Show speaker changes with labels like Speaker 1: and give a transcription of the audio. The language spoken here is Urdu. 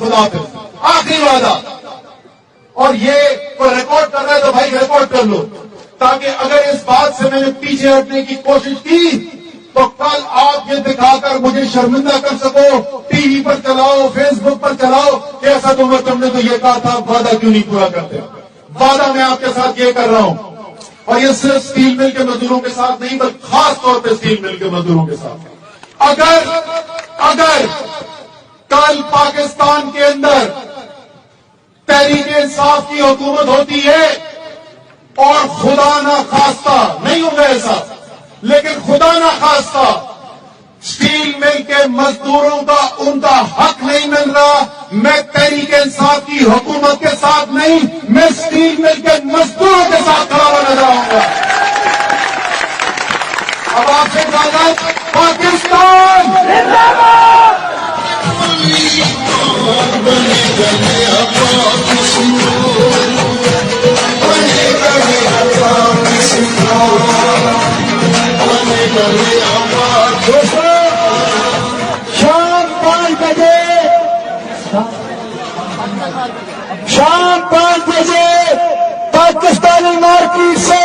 Speaker 1: خدا حافظ، آخری وعدہ. اور یہ کوئی ریکارڈ کر رہا ہے تو بھائی ریکارڈ کر لو، تاکہ اگر اس بات سے میں نے پیچھے ہٹنے کی کوشش کی تو کل آپ یہ دکھا کر مجھے شرمندہ کر سکو، ٹی وی پر چلاؤ، فیس بک پر چلاؤ کہ ایسا تم نے تو یہ کہا تھا، وعدہ کیوں نہیں پورا کرتے. وعدہ میں آپ کے ساتھ یہ کر رہا ہوں، اور یہ صرف اسٹیل مل کے مزدوروں کے ساتھ نہیں بلکہ خاص طور پہ اسٹیل مل کے مزدوروں کے ساتھ. اگر کل پاکستان کے اندر تحریک انصاف کی حکومت ہوتی ہے اور خدا نہ خواستہ، نہیں ہوگا ایسا، لیکن خدا نہ خواستہ اسٹیل مل کے مزدوروں کا ان کا حق نہیں مل رہا، میں تحریک انصاف کی حکومت کے ساتھ نہیں، میں اسٹیل مل کے مزدوروں کے ساتھ کھڑا ہوا نظر آؤں گا. اب آپ سے اجازت، پاکستان زندہ باد. شام 5 بجے پاکستانی مارکیٹ سے